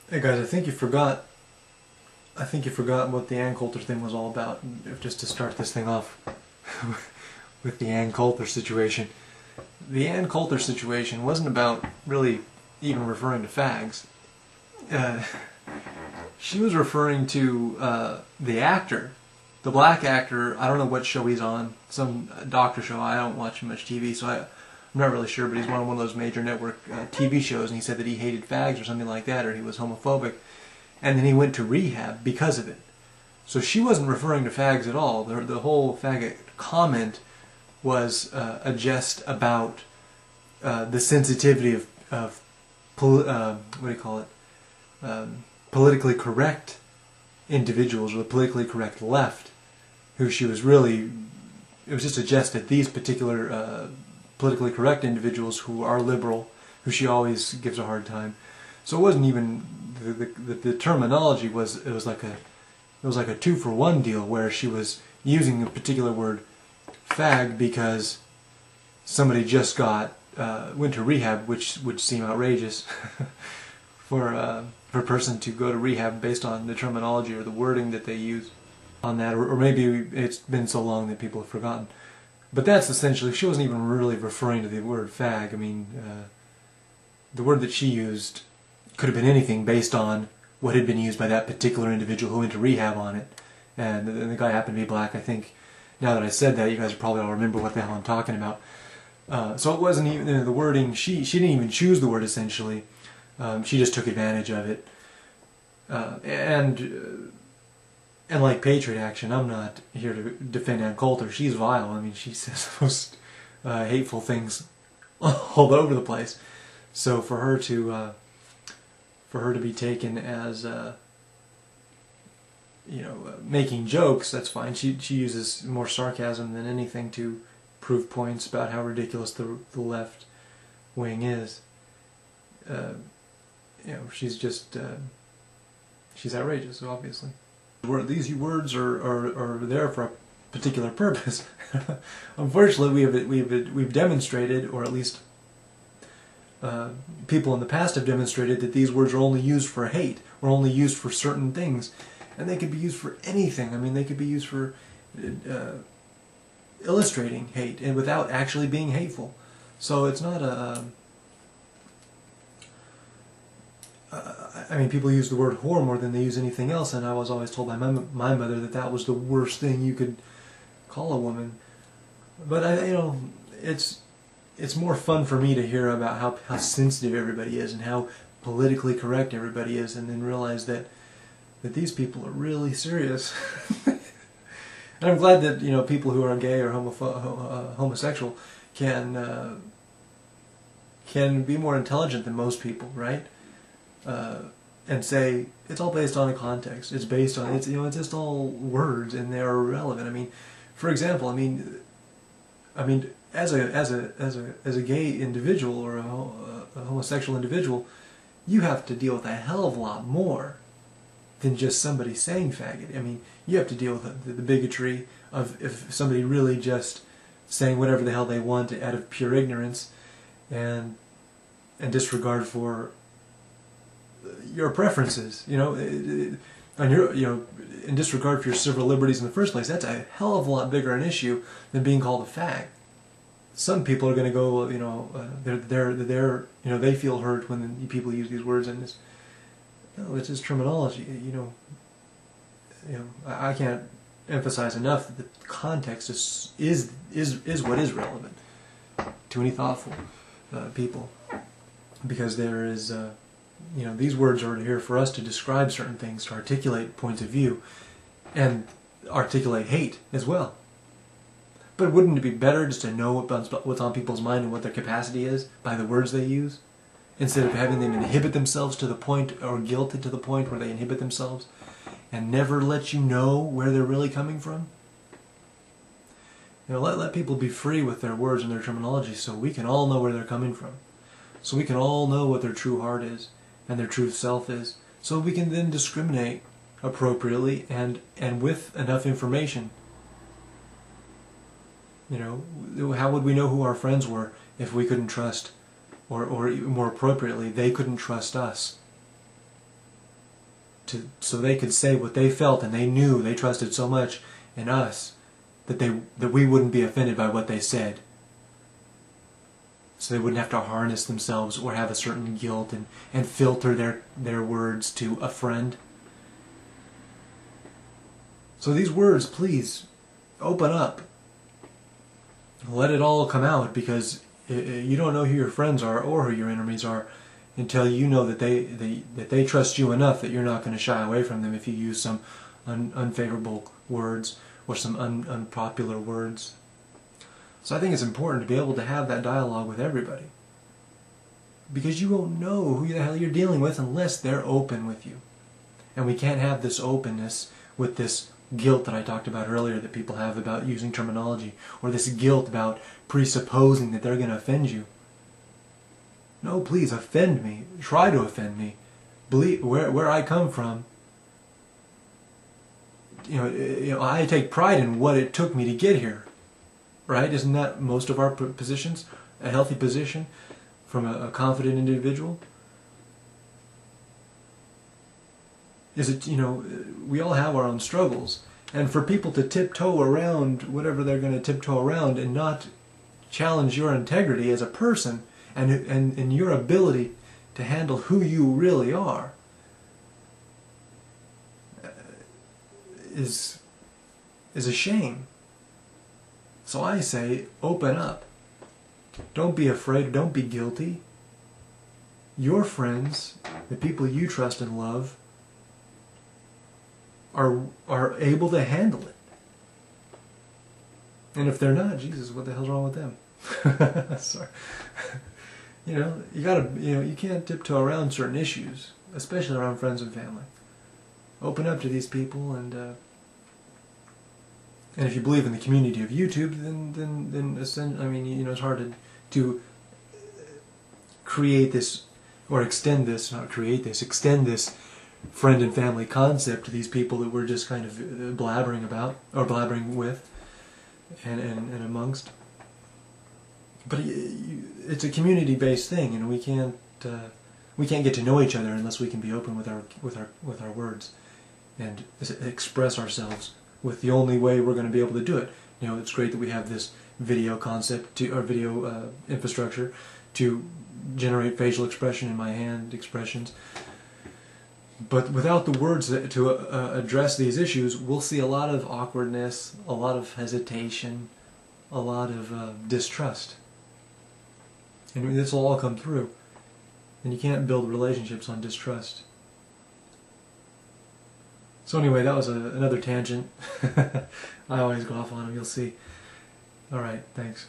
Hey guys, I think you forgot what the Ann Coulter thing was all about, just to start this thing off with the Ann Coulter situation. The Ann Coulter situation wasn't about really even referring to fags. She was referring to the actor, the black actor. I don't know what show he's on, some doctor show. I don't watch much TV, so I'm not really sure, but he's on one of those major network TV shows, and he said that he hated fags or something like that, or he was homophobic, and then he went to rehab because of it. So she wasn't referring to fags at all. The whole faggot comment was a jest about the sensitivity of what do you call it? Politically correct individuals, or the politically correct left, who she was really, it was just a jest at these particular politically correct individuals who are liberal, who she always gives a hard time. So it wasn't even, the terminology was, it was like a 2-for-1 deal, where she was using a particular word, fag, because somebody just went to rehab, which would seem outrageous for a person to go to rehab based on the terminology or the wording that they use on that, or maybe it's been so long that people have forgotten. But that's essentially, she wasn't even really referring to the word fag. I mean, the word that she used could have been anything based on what had been used by that particular individual who went to rehab on it. And the guy happened to be black. I think, now that I said that, you guys probably all remember what the hell I'm talking about. So it wasn't even, the wording, she didn't even choose the word, essentially. She just took advantage of it. And like Patriot Action, I'm not here to defend Ann Coulter. She's vile. I mean, she says the most hateful things all over the place. So for her to be taken as making jokes, that's fine. She uses more sarcasm than anything to prove points about how ridiculous the left wing is. She's just she's outrageous, obviously. These words are there for a particular purpose. Unfortunately, we've demonstrated, or at least people in the past have demonstrated, that these words are only used for hate, or only used for certain things, and they could be used for anything. I mean, they could be used for illustrating hate, and without actually being hateful. So it's not a. I mean, people use the word whore more than they use anything else, and I was always told by my mother that that was the worst thing you could call a woman. But it's more fun for me to hear about how sensitive everybody is and how politically correct everybody is, and then realize that these people are really serious. And I'm glad that people who are gay or homosexual can be more intelligent than most people, right? And say it's all based on a context. It's based on it's just all words, and they're irrelevant. I mean, for example, I mean, as a gay individual or a homosexual individual, you have to deal with a hell of a lot more than just somebody saying faggot. I mean, you have to deal with the bigotry of if somebody really just saying whatever the hell they want out of pure ignorance and disregard for your preferences, and in disregard for your civil liberties in the first place. That's a hell of a lot bigger an issue than being called a fag. Some people are going to go, they feel hurt when people use these words, and it's just terminology. I can't emphasize enough that the context is what is relevant to any thoughtful people, because there is. These words are here for us to describe certain things, to articulate points of view, and articulate hate as well. But wouldn't it be better just to know what's on people's mind and what their capacity is by the words they use, instead of having them inhibit themselves to the point, or guilted to the point where they inhibit themselves and never let you know where they're really coming from? Let people be free with their words and their terminology, so we can all know where they're coming from. So we can all know what their true heart is and their true self is, so we can then discriminate appropriately and with enough information. How would we know who our friends were if we couldn't trust, or more appropriately, they couldn't trust us? so they could say what they felt, and they knew they trusted so much in us that we wouldn't be offended by what they said. So they wouldn't have to harness themselves or have a certain guilt and filter their words to a friend. So these words, please, open up. Let it all come out, because you don't know who your friends are or who your enemies are until you know that they trust you enough that you're not going to shy away from them if you use some unfavorable words or some unpopular words. So I think it's important to be able to have that dialogue with everybody, because you won't know who the hell you're dealing with unless they're open with you. And we can't have this openness with this guilt that I talked about earlier that people have about using terminology, or this guilt about presupposing that they're going to offend you. No, please, offend me. Try to offend me. Believe where I come from. You know, I take pride in what it took me to get here. Right? Isn't that most of our positions? A healthy position from a confident individual? Is it, you know, we all have our own struggles. And for people to tiptoe around whatever they're going to tiptoe around and not challenge your integrity as a person and your ability to handle who you really are is a shame. So I say, open up. Don't be afraid, don't be guilty. Your friends, the people you trust and love, are able to handle it. And if they're not, Jesus, what the hell's wrong with them? Sorry. You know, you can't tiptoe around certain issues, especially around friends and family. Open up to these people, and if you believe in the community of YouTube, then I mean, you know, it's hard to create this or extend this, not create this, extend this friend and family concept to these people that we're just kind of blabbering about or blabbering with and amongst. But it's a community-based thing, and we can't get to know each other unless we can be open with our words and express ourselves with the only way we're going to be able to do it. You know, it's great that we have this video concept or video infrastructure to generate facial expression and my hand expressions. But without the words to address these issues, we'll see a lot of awkwardness, a lot of hesitation, a lot of distrust. And this will all come through. And you can't build relationships on distrust. So anyway, that was another tangent. I always go off on them, you'll see. Alright, thanks.